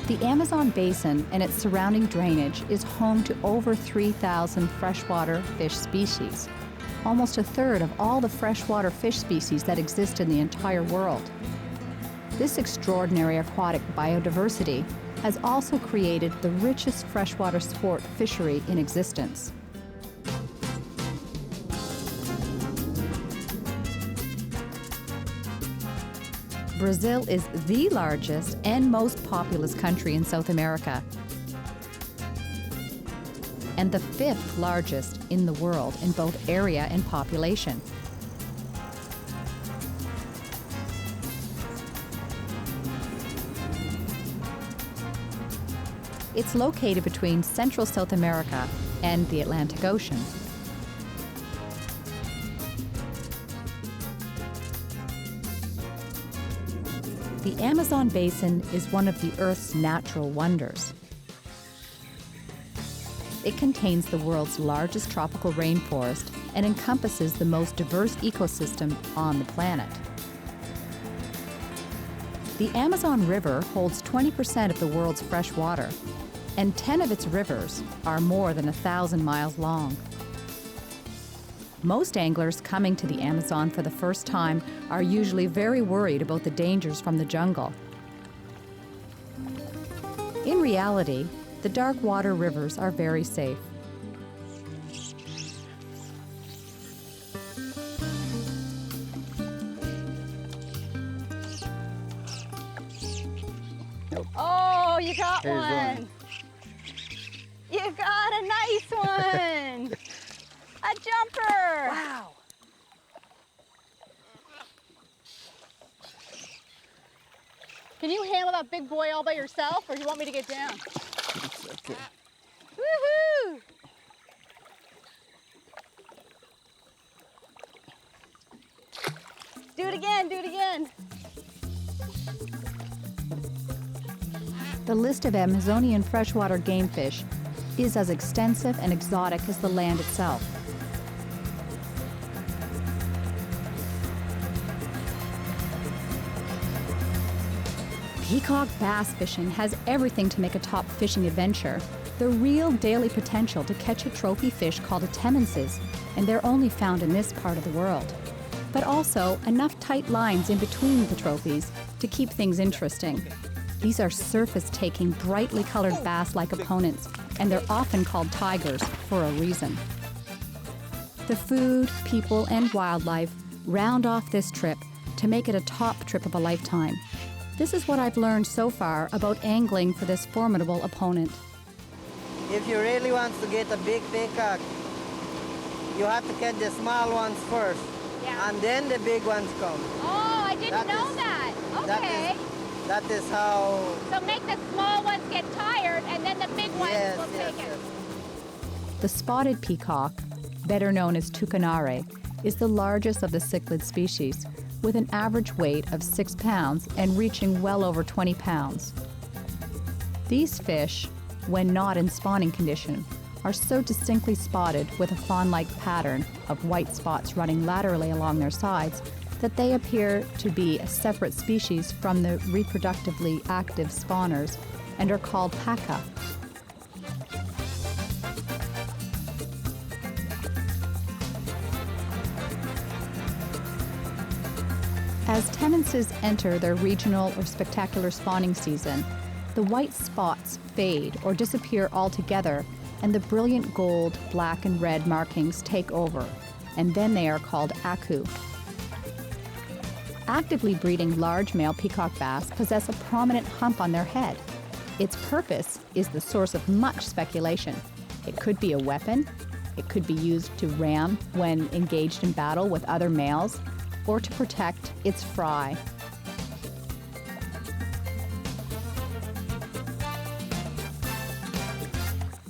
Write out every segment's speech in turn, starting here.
The Amazon basin and its surrounding drainage is home to over 3,000 freshwater fish species, almost a third of all the freshwater fish species that exist in the entire world. This extraordinary aquatic biodiversity has also created the richest freshwater sport fishery in existence. Brazil is the largest and most populous country in South America, and the fifth largest in the world in both area and population. It's located between central South America and the Atlantic Ocean. The Amazon basin is one of the Earth's natural wonders. It contains the world's largest tropical rainforest and encompasses the most diverse ecosystem on the planet. The Amazon River holds 20% of the world's fresh water, and 10 of its rivers are more than 1,000 miles long. Most anglers coming to the Amazon for the first time are usually very worried about the dangers from the jungle. In reality, the dark water rivers are very safe. Oh, you got one. You got a nice one. A jumper! Wow! Can you handle that big boy all by yourself, or do you want me to get down? It's okay. Woohoo! Do it again, do it again. The list of Amazonian freshwater game fish is as extensive and exotic as the land itself. Peacock bass fishing has everything to make a top fishing adventure. The real daily potential to catch a trophy fish called attendances, and they're only found in this part of the world. But also enough tight lines in between the trophies to keep things interesting. These are surface-taking, brightly colored bass-like opponents, and they're often called tigers for a reason. The food, people, and wildlife round off this trip to make it a top trip of a lifetime. This is what I've learned so far about angling for this formidable opponent. If you really want to get a big peacock, you have to catch the small ones first, and then the big ones come. Oh, I didn't know that. Okay. That is how... So make the small ones get tired, and then the big ones will take it. The spotted peacock, better known as tucanare, is the largest of the cichlid species, with an average weight of 6 pounds and reaching well over 20 pounds. These fish, when not in spawning condition, are so distinctly spotted with a fawn-like pattern of white spots running laterally along their sides that they appear to be a separate species from the reproductively active spawners and are called paca. As tenances enter their regional or spectacular spawning season, the white spots fade or disappear altogether, and the brilliant gold, black, and red markings take over, and then they are called aku. Actively breeding large male peacock bass possess a prominent hump on their head. Its purpose is the source of much speculation. It could be a weapon, it could be used to ram when engaged in battle with other males, or to protect its fry.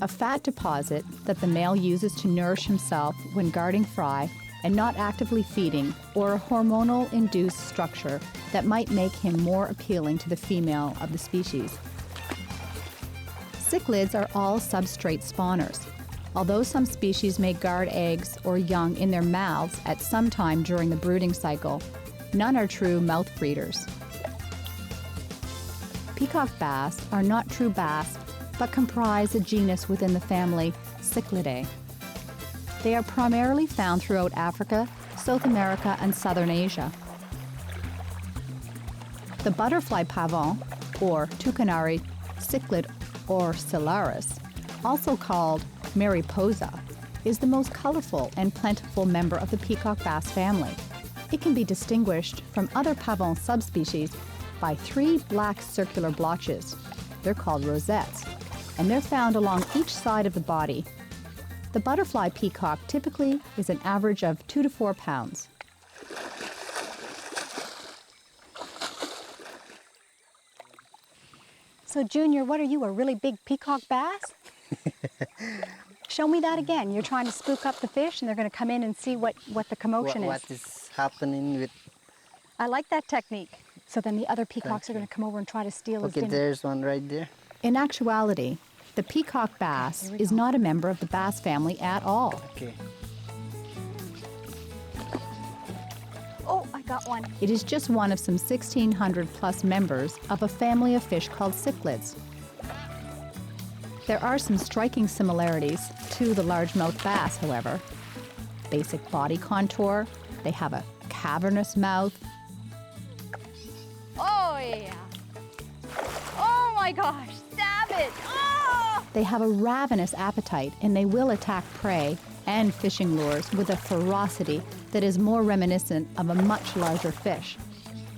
A fat deposit that the male uses to nourish himself when guarding fry and not actively feeding, or a hormonal-induced structure that might make him more appealing to the female of the species. Cichlids are all substrate spawners. Although some species may guard eggs or young in their mouths at some time during the brooding cycle, none are true mouth breeders. Peacock bass are not true bass, but comprise a genus within the family Cichlidae. They are primarily found throughout Africa, South America, and Southern Asia. The butterfly pavon, or Tucanari cichlid or Silaris, also called mariposa, is the most colorful and plentiful member of the peacock bass family. It can be distinguished from other pavon subspecies by 3 black circular blotches. They're called rosettes, and they're found along each side of the body. The butterfly peacock typically is an average of 2 to 4 pounds. So Junior, what are you, a really big peacock bass? Show me that again. You're trying to spook up the fish and they're going to come in and see what the commotion is. What is happening with... I like that technique. So then the other peacocks are going to come over and try to steal his Okay, dinner. there's one right there. In actuality, the peacock bass is not a member of the bass family at all. Okay. Oh, I got one. It is just one of some 1,600 plus members of a family of fish called cichlids. There are some striking similarities to the largemouth bass, however. Basic body contour, they have a cavernous mouth. Oh, yeah. Oh, my gosh. Stab it. Oh! They have a ravenous appetite, and they will attack prey and fishing lures with a ferocity that is more reminiscent of a much larger fish.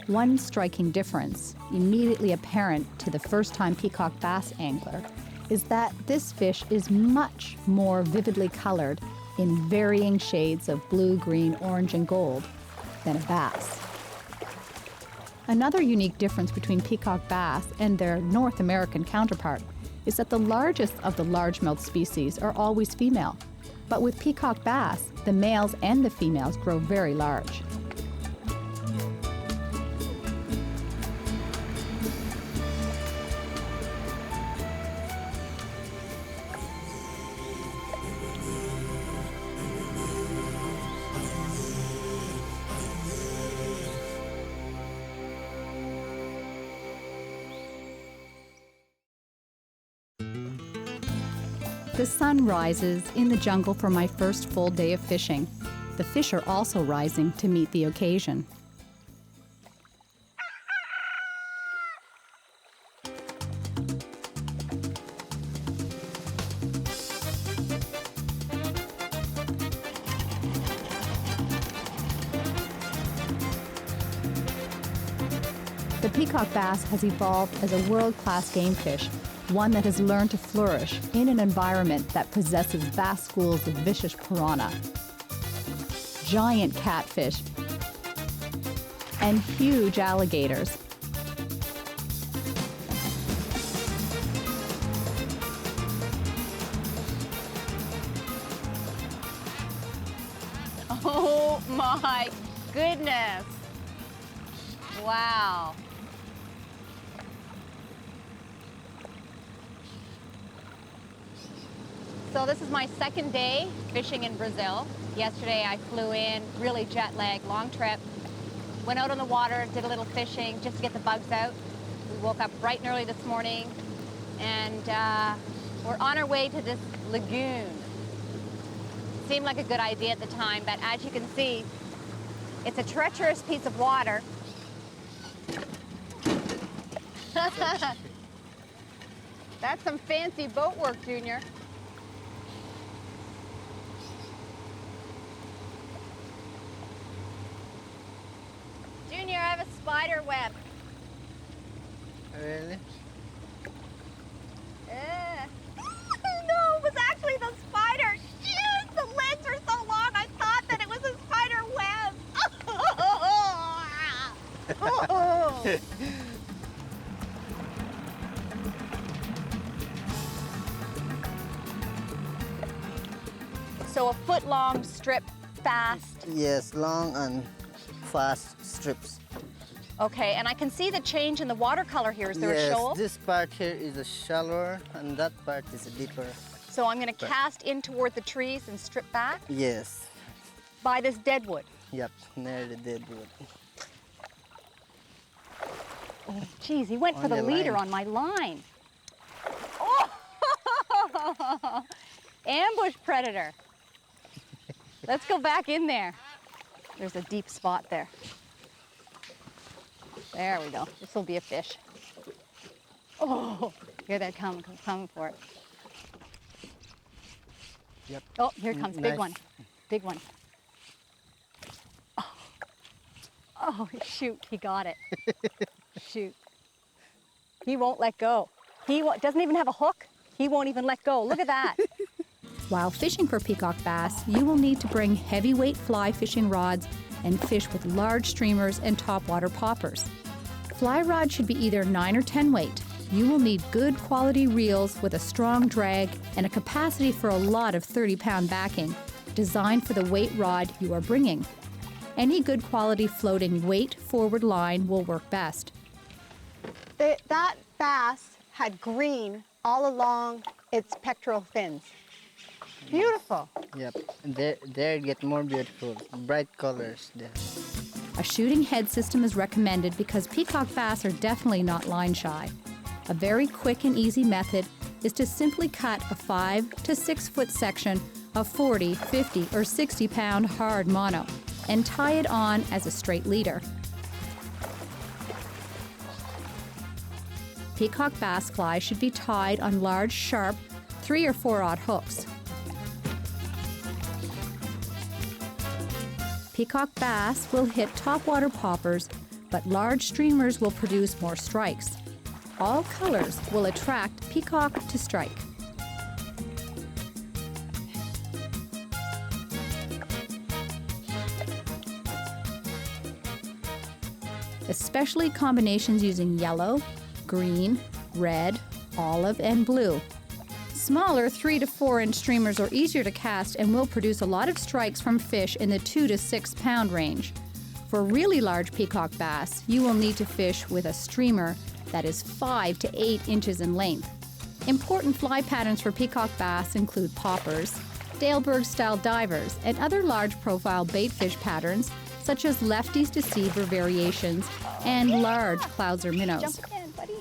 One striking difference, immediately apparent to the first-time peacock bass angler, is that this fish is much more vividly colored in varying shades of blue, green, orange, and gold than a bass. Another unique difference between peacock bass and their North American counterpart is that the largest of the largemouth species are always female. But with peacock bass, the males and the females grow very large. The sun rises in the jungle for my first full day of fishing. The fish are also rising to meet the occasion. The peacock bass has evolved as a world-class game fish, one that has learned to flourish in an environment that possesses vast schools of vicious piranha, giant catfish, and huge alligators. Oh my goodness. Wow. So this is my second day fishing in Brazil. Yesterday I flew in, really jet lagged, long trip. Went out on the water, did a little fishing just to get the bugs out. We woke up bright and early this morning and we're on our way to this lagoon. Seemed like a good idea at the time, but as you can see, it's a treacherous piece of water. That's some fancy boat work, Junior. Junior, I have a spider web. Really? No, it was actually the spider. Shoot, the legs are so long, I thought that it was a spider web. So a foot-long strip, fast. Yes, long and fast strips. Okay, and I can see the change in the watercolor here. Is there yes, a shoal? This part here is a shallower and that part is a deeper. So I'm going to cast in toward the trees and strip back Yes. by this deadwood. Yep, near the deadwood. Oh, geez, he went for the leader on my line. Oh! Ambush predator. Let's go back in there. There's a deep spot there. There we go. This will be a fish. Oh, here they're coming for it. Yep. Oh, here it comes. Big Nice. one. Big one. Oh, oh shoot, he got it. Shoot. He won't let go. He doesn't even have a hook. He won't even let go. Look at that. While fishing for peacock bass, you will need to bring heavyweight fly fishing rods and fish with large streamers and topwater poppers. Fly rod should be either 9 or 10 weight. You will need good quality reels with a strong drag and a capacity for a lot of 30-pound backing, designed for the weight rod you are bringing. Any good quality floating weight forward line will work best. That bass had green all along its pectoral fins. Beautiful. Yep. There get more beautiful, bright colors there. A shooting head system is recommended because peacock bass are definitely not line shy. A very quick and easy method is to simply cut a 5 to 6 foot section of 40, 50, or 60-pound hard mono and tie it on as a straight leader. Peacock bass fly should be tied on large, sharp 3 or 4/0 hooks. Peacock bass will hit topwater poppers, but large streamers will produce more strikes. All colors will attract peacock to strike. Especially combinations using yellow, green, red, olive, and blue. Smaller 3 to 4 inch streamers are easier to cast and will produce a lot of strikes from fish in the 2 to 6 pound range. For really large peacock bass, you will need to fish with a streamer that is 5 to 8 inches in length. Important fly patterns for peacock bass include poppers, Dalberg-style divers, and other large profile baitfish patterns such as lefties deceiver variations and large clouser minnows. Jump in, buddy.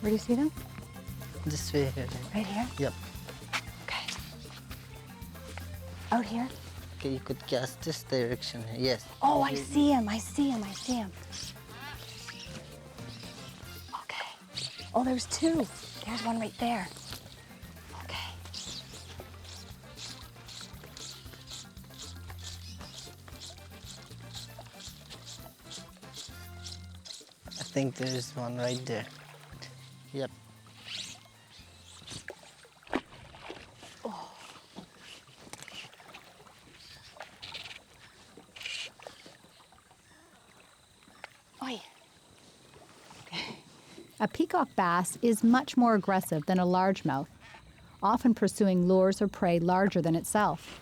Where do you see them? This way here. Right here? Yep. Okay. Out here? Okay, you could cast this direction here. Yes. Oh, I see him. I see him. I see him. Okay. Oh, there's 2. There's one right there. Okay. I think there's one right there. Yep. Oi. A peacock bass is much more aggressive than a largemouth, often pursuing lures or prey larger than itself.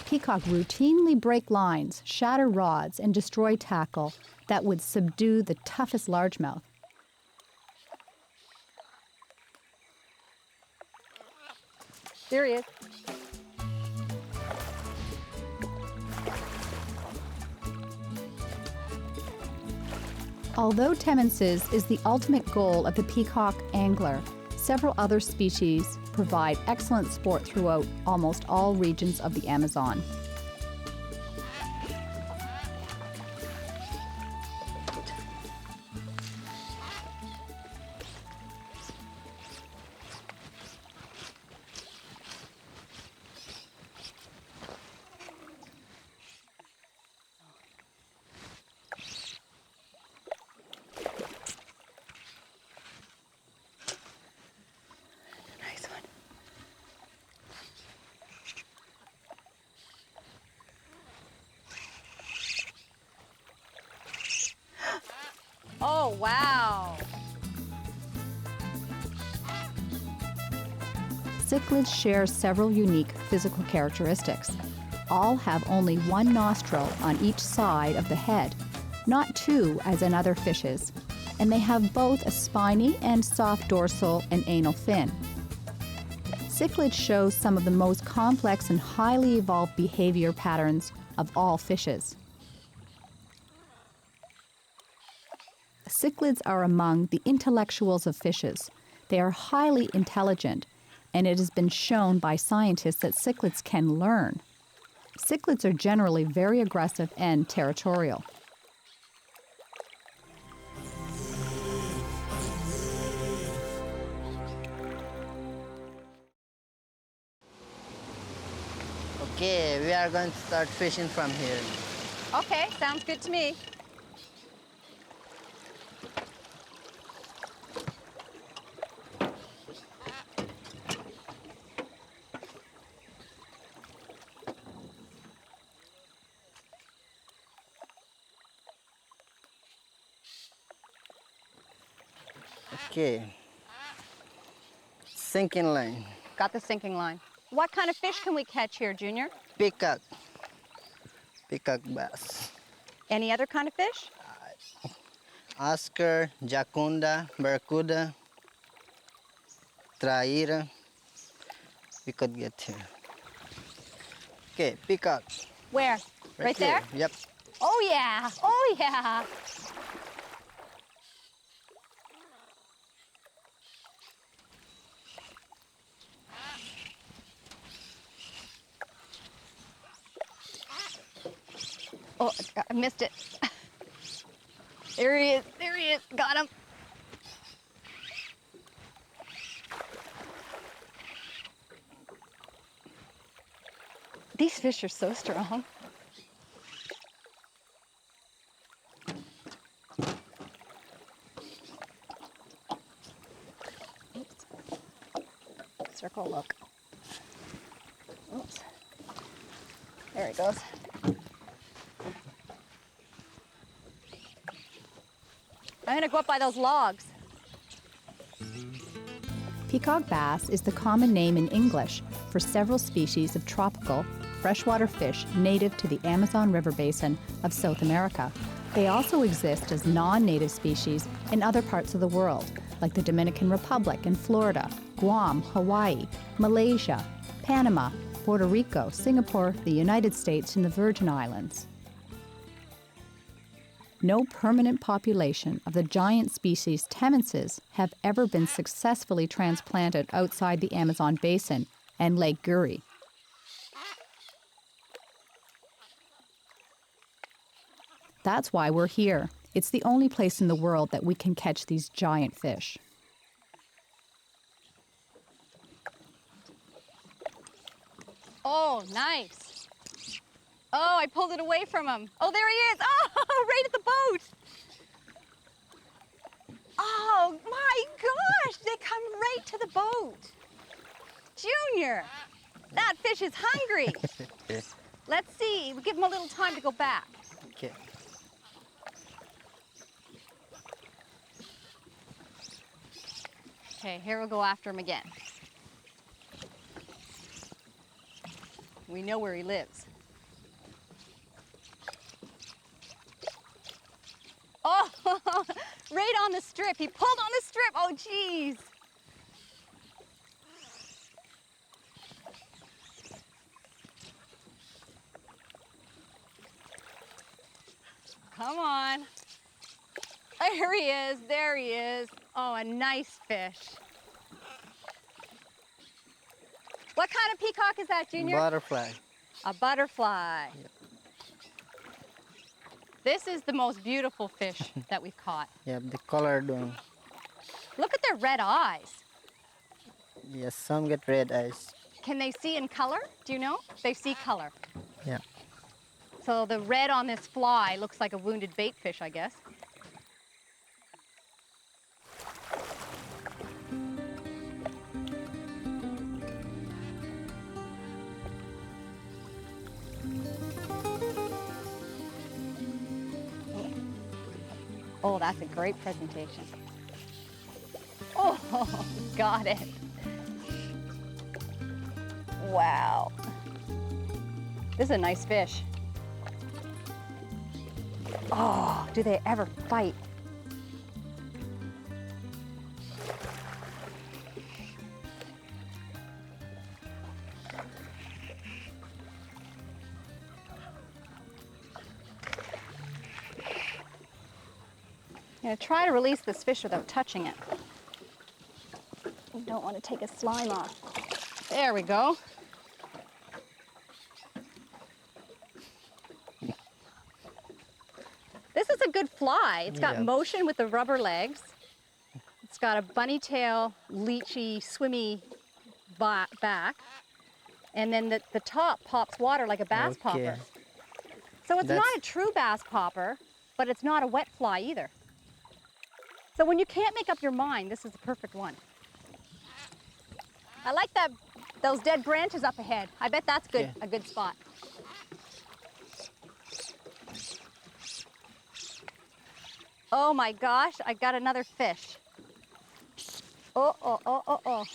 Peacock routinely break lines, shatter rods, and destroy tackle that would subdue the toughest largemouth. There he is. Although Temenses is the ultimate goal of the peacock angler, several other species provide excellent sport throughout almost all regions of the Amazon. cichlids share several unique physical characteristics. All have only one nostril on each side of the head, not two as in other fishes, and they have both a spiny and soft dorsal and anal fin. Cichlids show some of the most complex and highly evolved behavior patterns of all fishes. Cichlids are among the intellectuals of fishes. They are highly intelligent, and it has been shown by scientists that cichlids can learn. Cichlids are generally very aggressive and territorial. Okay, we are going to start fishing from here. Okay, sounds good to me. Okay. Sinking line. Got the sinking line. What kind of fish can we catch here, Junior? Peacock. Peacock bass. Any other kind of fish? Oscar, jacunda, barracuda, traíra. We could get here. Okay, peacock. Where? Right there? Yep. Oh yeah, oh yeah. Oh, I missed it. There he is, got him. These fish are so strong. Oops. Circle look. Oops. There he goes. I'm gonna go up by those logs. Peacock bass is the common name in English for several species of tropical freshwater fish native to the Amazon River basin of South America. They also exist as non-native species in other parts of the world, like the Dominican Republic and Florida, Guam, Hawaii, Malaysia, Panama, Puerto Rico, Singapore, the United States, and the Virgin Islands. No permanent population of the giant species temenses have ever been successfully transplanted outside the Amazon basin and Lake Guri. That's why we're here. It's the only place in the world that we can catch these giant fish. Oh, nice. Oh, I pulled it away from him. Oh, there he is. Oh, right at the boat. Oh, my gosh, they come right to the boat. Junior, that fish is hungry. Let's see, we'll give him a little time to go back. Okay. Okay, here we'll go after him again. We know where he lives. Oh, right on the strip. He pulled on the strip. Oh, geez. Come on. There he is. There he is. Oh, a nice fish. What kind of peacock is that, Junior? Butterfly. A butterfly. Yep. This is the most beautiful fish that we've caught. Yep, the colored one. Look at their red eyes. Yes, some get red eyes. Can they see in color? Do you know? They see color. Yeah. So the red on this fly looks like a wounded bait fish, I guess. Oh, that's a great presentation. Oh, got it. Wow. This is a nice fish. Oh, do they ever fight? I'm going to try to release this fish without touching it. You don't want to take his slime off. There we go. This is a good fly. It's got motion with the rubber legs. It's got a bunny tail, leechy, swimmy back. And then the top pops water like a bass popper. So it's not a true bass popper, but it's not a wet fly either. So when you can't make up your mind, this is the perfect one. I like those dead branches up ahead. I bet that's good, a good spot. Oh my gosh, I got another fish. Oh, oh, oh, oh, oh.